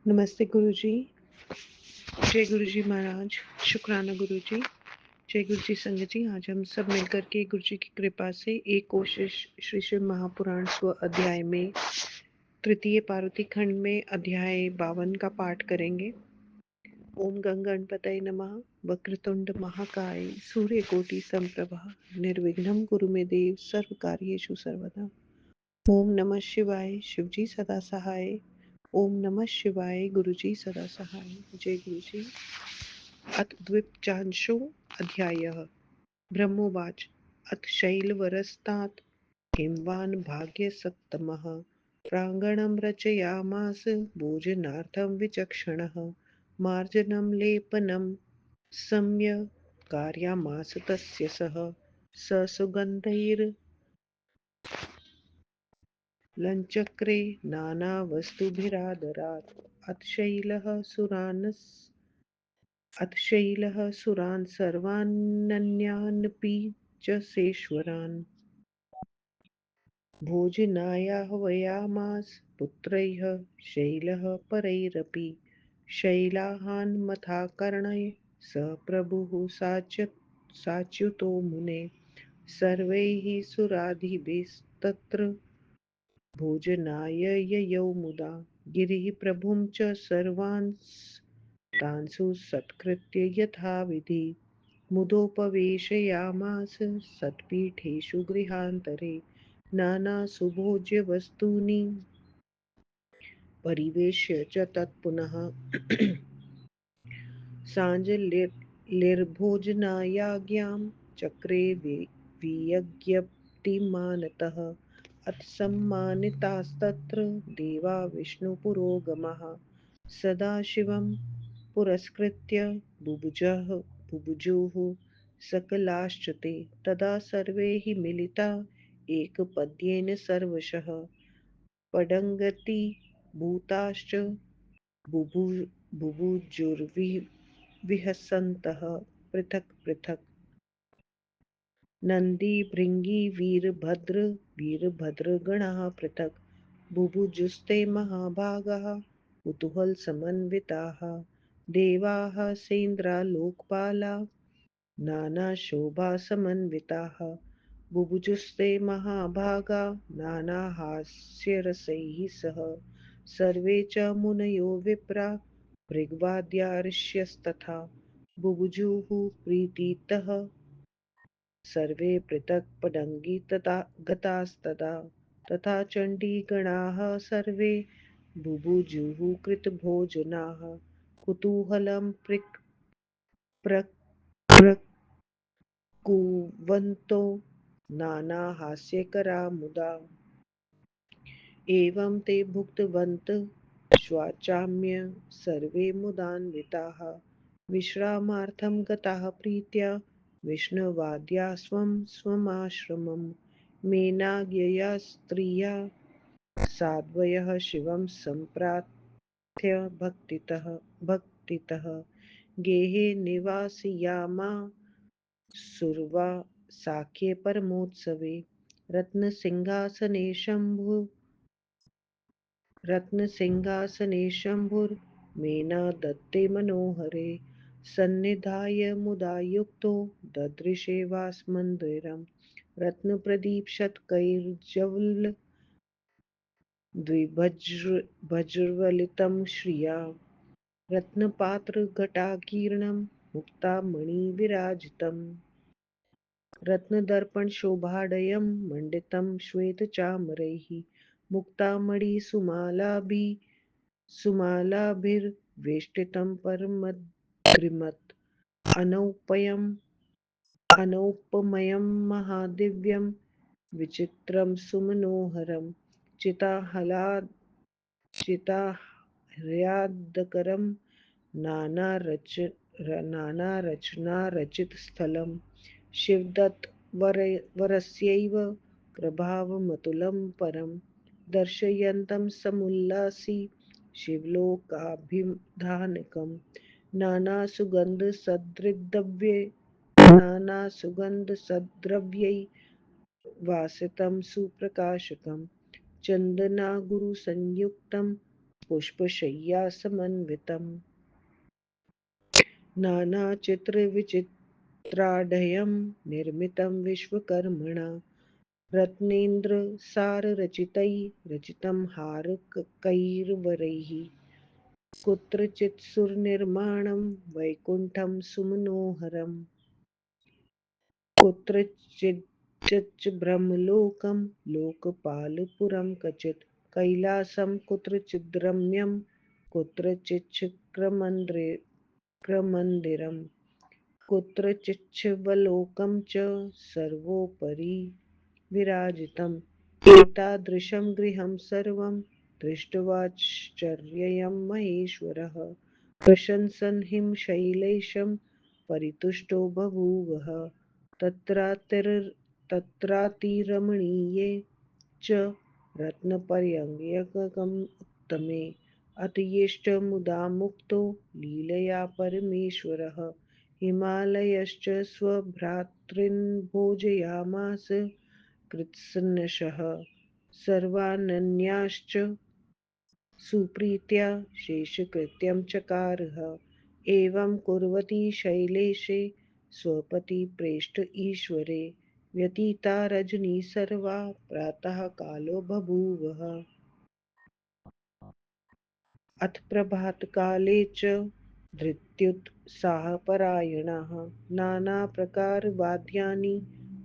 नमस्ते गुरुजी। जय गुरुजी महाराज। शुक्राना गुरुजी। जय गुरुजी संगत जी। आज हम सब मिलकर के गुरुजी की कृपा से एक कोशिश श्री शिव महापुराण स्व अध्याय में तृतीय पार्वती खंड में अध्याय 52 का पाठ करेंगे। ओम गंगणपतये नमः। वक्रतुंड महाकाय सूर्यकोटि समप्रभा निर्विघ्नं कुरु मे देव सर्वकार्येषु सर्वदा। ओम नमः शिवाय। शिवजी सदा सहाय। ओम नमः शिवाय। गुरुजी सदा सहाय। जय गुरुजी। अथ द्विपञ्चाशो अध्यायः। ब्रह्मोवाच अथ शैलवरस्तात् हिमवान् भाग्यसत्तमः प्राङ्गणं रचयामास भोजनार्थं विचक्षणः मार्जनं लेपनं सम्यक् कारयामास तस्य सः स सुगन्धैर्लञ्चक्रे नानावस्तुभिरादरात् अथ शैलः सुरान् सर्वानन्यानपि च सेश्वरान् भोजनायाह्वयामास पुत्रैः शैलः परैरपि शैलाहान्मथाकर्णैः स प्रभुः साच्युतो मुने सर्वैः सुराधिभिस्तत्र भोजनाय ययौ मुदा गिरिः प्रभुं च सर्वांस्तांसु सत्कृत्य यथाविधि मुदोपवेशयामास सत्पीठेषु गृहान्तरे नानासुभोज्यवस्तूनि परिवेश्य च तत्पुनः साञ्जलिर्भोजनायाज्ञां चक्रे वियज्ञप्तिमानतः अथ सम्मानितास्तत्र देवा विष्णुपुरोगमाः सदाशिवं पुरस्कृत्य बुभुजुः सकलाश्च ते तदा सर्वे हि मिलिता एकपद्येन सर्वशः पडङ्गति भूताश्च बुभुजुर्विहसन्तः पृथक् पृथक् नन्दी भृङ्गी वीरभद्रगणाः पृथक् बुभुजुस्ते महाभागाः कुतूहलसमन्विताः देवाः सेन्द्रालोकपाला नानाशोभासमन्विताः बुभुजुस्ते महाभागा नानाहास्यरसैः सह सर्वे च मुनयो विप्रा भृग्वाद्या ऋष्यस्तथा बुभुजुः प्रीतितः सर्वे पृथक् पडङ्गी गतास्तदा तथा चण्डीगणाः सर्वे बुभुजुः कृतभोजनाः कुतूहलं प्रकुर्वन्तो नानाहास्यकरा मुदा एवं ते भुक्तवन्तः स्वाचाम्य सर्वे मुदान्विताः विश्रामार्थं गताः प्रीत्या विष्णुवाद्या स्वं स्वमाश्रमं मेनाज्ञया स्त्रिया साध्वयः शिवं सम्प्रार्थ्य भक्तितः गेहे निवासयामा सुरवा साख्ये परमोत्सवे रत्नसिंहासने शम्भुर्मेना दत्ते मनोहरे सन्निधाय मुदा युक्तो ददृशे वासमन्दिरं रत्नप्रदीपशतकैर्ज्वलद्विभज्रवलितं श्रिया रत्नपात्रघटाकीर्णं मुक्तामणिविराजितम् रत्नदर्पणशोभाढ्यं मण्डितं श्वेतचामरैः सुमालाभिर्वेष्टितं परमद्रिमत् अनौपमयं महादिव्यं विचित्रं सुमनोहरं चिताह्लादकरं नानारचनारचितस्थलं शिवदत्तवरस्यैव प्रभावमतुलं परं दर्शयन्तं समुल्लासि शिवलोकाभिधानकं नानासुगन्धसद्द्रव्यै वासितं सुप्रकाशकं चन्दनागुरुसंयुक्तं पुष्पशय्यासमन्वितम् नानाचित्रविचित्राढ्यं निर्मितं विश्वकर्मणा रत्नेन्द्रसाररचितं हारकैर्वरैः कुत्रचित् सुरनिर्माणं वैकुण्ठं सुमनोहरम् कुत्रचिच्च ब्रह्मलोकं लोकपालपुरं क्वचित् कैलासं कुत्रचिद्रम्यं कुत्रचिच्छिखरमन्दिरम् कुत्रचिच्छिवलोकं च सर्वोपरि विराजितम् एतादृशं गृहं सर्वं दृष्ट्वाश्चर्यं महेश्वरः प्रशंसन् हिमशैलेशं परितुष्टो बभूवः तत्रातिरमणीये च रत्नपर्यङ्कगमुत्तमे अतयेष्टमुदा मुक्तो लीलया परमेश्वरः हिमालयश्च स्वभ्रातॄन् भोजयामास कृत्स्नशः सर्वानन्याश्च सुप्रीत्या शेषकृत्यं चकारः एवं कुर्वती शैलेशे स्वपतिप्रेष्ठ ईश्वरे व्यतीता रजनी सर्वा प्रातः कालो बभूवः अथ प्रभातकाले च धृत्युत्साहपरायणाः नानाप्रकारवाद्यानि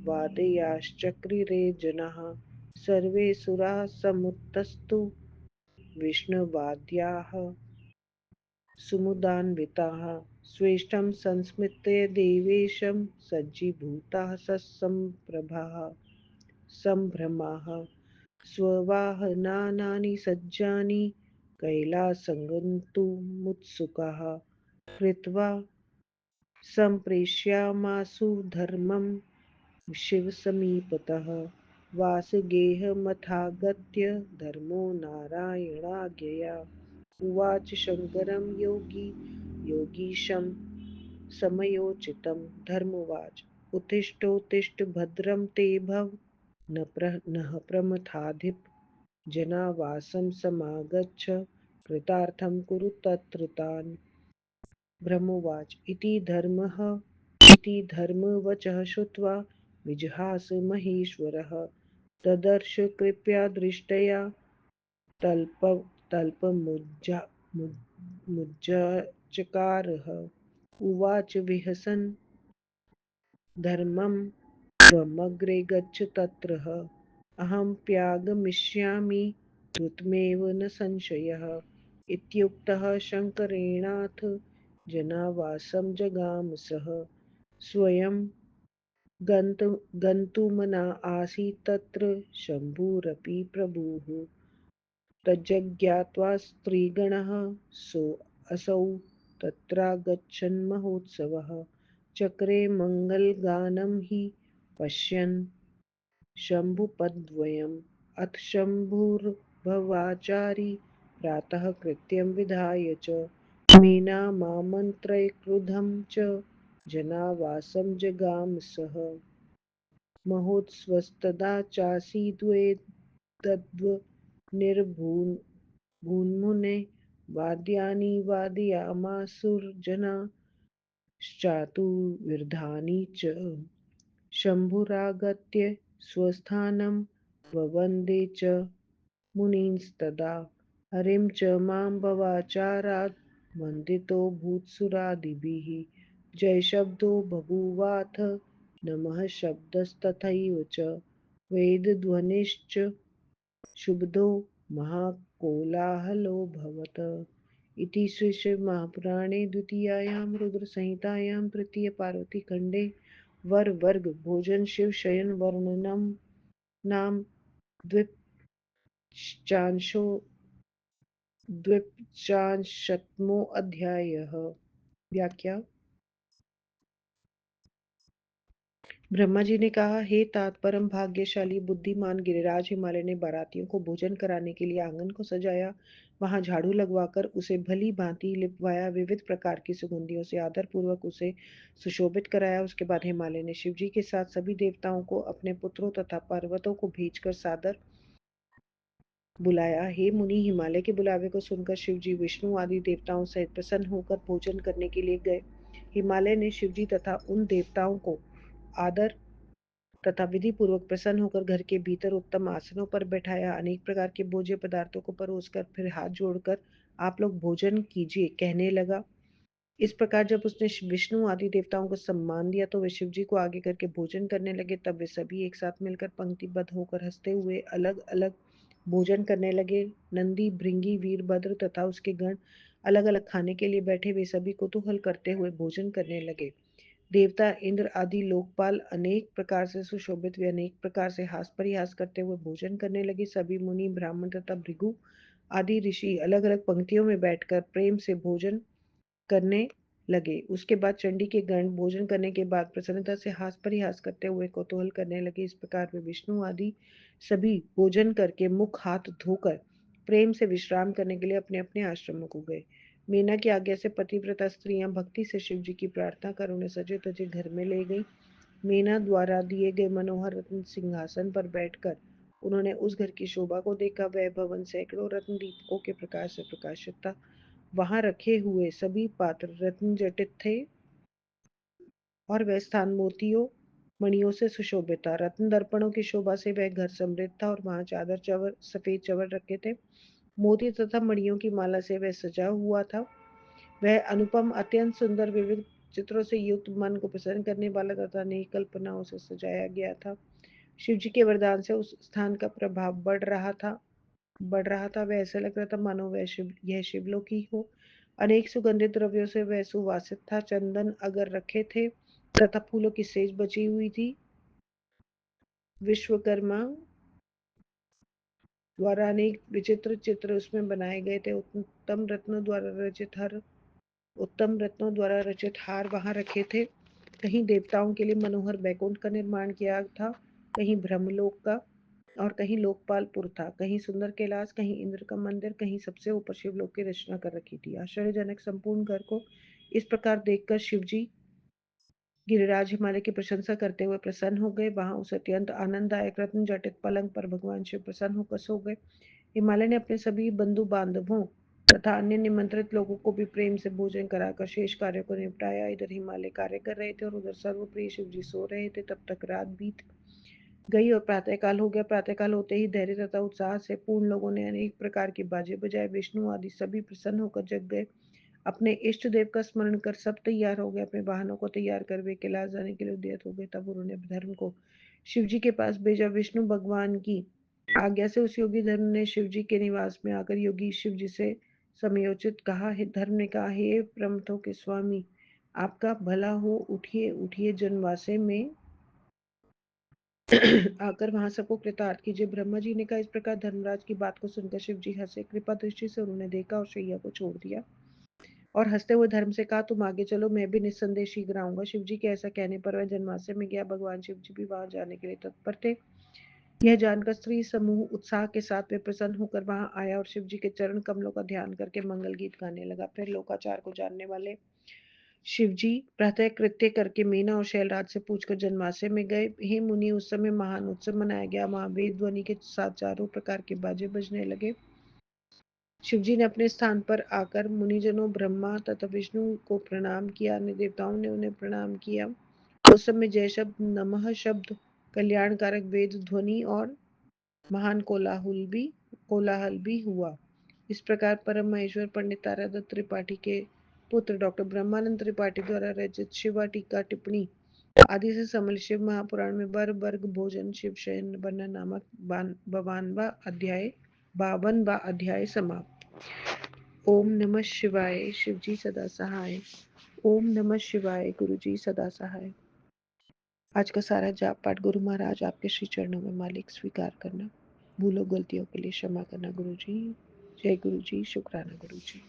वादयाश्चक्रिरे जनाः सर्वे सुराः समुत्थस्तु विष्णुवाद्याः सुमुदान्विताः स्वेष्टं संस्मृत्य देवेशं सज्जीभूताः सम्भ्रमाः स्ववाहनानि सज्जानि कैलासङ्गन्तुमुत्सुकाः कृत्वा सम्प्रेष्यामासु धर्मं शिवसमीपतः वासगेहमथागत्य धर्मो नारायणाज्ञया उवाच शङ्करं योगीशं समयोचितं धर्मवाच उत्तिष्ठोत्तिष्ठ भद्रं ते भव नः प्रमथाधिप जनावासं समागच्छ कृतार्थं कुरु तत्र तान् ब्रह्मोवाच इति धर्मवचः श्रुत्वा विजहास महेश्वरः ददर्श कृपया दृष्ट्या तल्पमुज्जाचकारः उवाच विहसन् धर्मं त्वमग्रे गच्छ तत्रः अहमप्यागमिष्यामि त्वमेव न संशयः इत्युक्तः शङ्करेणाथ जनावासं जगाम सः स्वयं गन्तुमना आसीत् तत्र शम्भुरपि प्रभुः तज्ज्ञात्वा स्त्रीगणः सोऽसौ तत्रागच्छन्महोत्सवः चक्रे मङ्गलगानं हि पश्यन् शम्भुपद्वयम् अथ शम्भुर्भवाचारी प्रातः कृत्यं विधाय च मीनामामन्त्र्य क्रुधं च जनावासं जगाम सः महोत्सवस्तदा चासीद्वेदद्वनिर्भून्मुने वाद्यानि वादयामासुर्जनाश्चातुर्विधानि च शम्भुरागत्य स्वस्थानं ववन्दे च मुनींस्तदा हरिं च मां भवाचारात् वन्दितो भूत्सुरादिभिः जयशब्दो बभूवाथ नमः शब्दस्तथैव च वेदध्वनिश्च शुब्दो महाकोलाहलोऽभवत् इति श्रीशिवमहापुराणे द्वितीयायां रुद्रसंहितायां तृतीयपार्वतीखण्डे वरवर्गभोजनशिवशयनवर्णनं नाम द्विपञ्चाशत्तमोऽध्यायः व्याख्या ब्रह्मा जी ने कहा, हे तात, परम भाग्यशाली बुद्धिमान गिरिराज हिमालय ने बारातियों को भोजन कराने के लिए आंगन को सजाया, वहां झाड़ू लगवाकर उसे भली भांति लिपवाया, विविध प्रकार की सुगंधियों से आदर पूर्वक उसे सुशोभित कराया। उसके बाद हिमालय ने शिव जी के साथ सभी देवताओं को अपने पुत्रों तथा पर्वतों को भेजकर सादर बुलाया। हे मुनि, हिमालय के बुलावे को सुनकर शिव जी विष्णु आदि देवताओं सहित प्रसन्न होकर भोजन करने के लिए गए। हिमालय ने शिव जी तथा उन देवताओं को आदर तथा विधि पूर्वक प्रसन्न होकर घर के भीतर उत्तम आसनों पर बैठाया। अनेक प्रकार के भोज्य पदार्थों को परोसकर फिर हाथ जोड़कर आप लोग भोजन कीजिए कहने लगा। इस प्रकार जब उसने विष्णु आदि देवताओं को सम्मान दिया तो वे शिव जी को आगे करके भोजन करने लगे। तब वे सभी एक साथ मिलकर पंक्तिबद्ध होकर हंसते हुए अलग अलग भोजन करने लगे। नंदी, भृंगी, वीरभद्र तथा उसके गण अलग अलग खाने के लिए बैठे। वे सभी कुतूहल करते हुए भोजन करने लगे। देवता, इंद्र आदि लोकपाल अनेक प्रकार से सुशोभित वे अनेक प्रकार से हास परिहास करते हुए भोजन करने लगे। सभी मुनि, ब्राह्मण तथा भृगु आदि ऋषि अलग अलग पंक्तियों में बैठकर प्रेम से भोजन करने लगे। उसके बाद चंडी के गण भोजन करने के बाद प्रसन्नता से हास परिहास करते हुए कौतूहल करने लगे। इस प्रकार वे विष्णु आदि सभी भोजन करके मुख हाथ धोकर प्रेम से विश्राम करने के लिए अपने अपने आश्रमों को गए। मीना की आज्ञा से पतिव्रता स्त्रियां भक्ति से शिव जी की प्रार्थना कर उन्हें सजे तजे घर में ले गई। मीना द्वारा दिए गए मनोहर रत्न सिंहासन पर बैठकर उन्होंने उस घर की शोभा को देखा। वह भवन सैकड़ों रत्न दीपकों के प्रकाश से प्रकाशित था। वहां रखे हुए सभी पात्र रत्न जटित थे और वह स्थान मोतियों मणियों से सुशोभित था। रत्न दर्पणों की शोभा से वह घर समृद्ध था और वहां चादर चवर सफेद चवर रखे थे। मोती तथा मणियों की माला से वह सजा हुआ था। वह अनुपम, अत्यंत सुंदर, विविध चित्रों से युक्त, मन को प्रसन्न करने वाला तथा अनेक कल्पनाओं से सजाया गया था। शिव जी के वरदान से उस स्थान का प्रभाव बढ़ रहा था। वह ऐसा लग रहा था मानो यह शिवलोक ही हो। अनेक सुगंधित द्रव्यों से वह सुवासित था। चंदन अगर रखे थे तथा फूलों की सेज बची हुई थी। विश्वकर्मा द्वारा अनेक विचित्र चित्र उसमें बनाए गए थे। उत्तम रत्नों द्वारा रचित हार वहां रखे थे। कहीं देवताओं के लिए मनोहर बैकुंठ का निर्माण किया था, कहीं ब्रह्मलोक का और कहीं लोकपालपुर था, कहीं सुंदर कैलाश, कहीं इंद्र का मंदिर, कहीं सबसे ऊपर शिवलोक की रचना कर रखी थी। आश्चर्यजनक संपूर्ण घर को इस प्रकार देखकर शिवजी गिरिराज हिमालय की प्रशंसा करते हुए प्रसन्न हो गए। वहां उस अत्यंत आनंददायक रत्न जटित पलंग पर भगवान शिव प्रसन्न होकर सो गए। हिमालय ने अपने सभी बंधु बांधवों तथा अन्य निमंत्रित लोगों को भी प्रेम से भोजन कराकर शेष कार्यों को निपटाया। इधर हिमालय कार्य कर रहे थे और उधर सर्वप्रिय शिव जी सो रहे थे। तब तक रात बीत गई और प्रातःकाल हो गया। प्रातःकाल होते ही धैर्य तथा उत्साह से पूर्ण लोगों ने अनेक प्रकार के बाजे बजाए। विष्णु आदि सभी प्रसन्न होकर जग गए। अपने इष्ट देव का स्मरण कर सब तैयार हो गए। अपने वाहनों को तैयार कर वे कैलाश जाने के लिए उद्यत हो गए। तब उन्होंने धर्म को शिव जी के पास भेजा। विष्णु भगवान की आज्ञा से उस योगी धर्म ने शिव जी के निवास में आकर योगी शिव जी से समयोचित कहा। धर्म ने कहा, हे प्रमथों के स्वामी, आपका भला हो, उठिए उठिए, जनवासे में आकर वहां सबको कृतार्थ कीजिए। ब्रह्मा जी ने कहा। इस प्रकार धर्मराज की बात को सुनकर शिव जी हंसे। कृपा दृष्टि से उन्होंने देखा और शैया को छोड़ दिया और हंसते हुए धर्म से कहा, तुम आगे चलो, मैं भी निस्संदेह शीघ्र आऊंगा। शिव जी के ऐसा कहने पर वह जनवासे में गया। भगवान शिव जी भी वहां जाने के लिए तत्पर थे। यह जानकर स्त्री समूह उत्साह के साथ वे प्रसन्न होकर वहां आया और शिव जी के चरण कमलों का ध्यान करके मंगल गीत गाने लगा। फिर लोकाचार को जानने वाले शिव जी प्रातः कृत्य करके मीना और शैलराज से पूछकर जनवासे में गए। हे मुनि, उस समय महान उत्सव मनाया गया। वहां वेद ध्वनि के साथ चारों प्रकार के बाजे बजने लगे। शिवजी ने अपने स्थान पर आकर मुनिजनों, ब्रह्मा तथा विष्णु को प्रणाम किया। अन्य देवताओं ने उन्हें प्रणाम किया। उस समय जय शब्द, नमः शब्द, कल्याणकारक वेद ध्वनि और महान कोलाहल भी हुआ। इस प्रकार परम महेश्वर पंडित तारादत्त त्रिपाठी के पुत्र डॉक्टर ब्रह्मानंद त्रिपाठी द्वारा रचित शिवा टीका टिप्पणी आदि से समल शिव महापुराण में वर वर्ग भोजन शिव शयन वर्णन नामक 52वां अध्याय समाप्त। ओम नमः शिवाय। शिव जी सदा सहाय। ओम नमः शिवाय। गुरु जी सदा सहाय। आज का सारा जाप पाठ गुरु महाराज आपके श्री चरणों में मालिक स्वीकार करना। भूलों गलतियों के लिए क्षमा करना गुरु जी। जय गुरु जी। शुक्राना गुरु जी।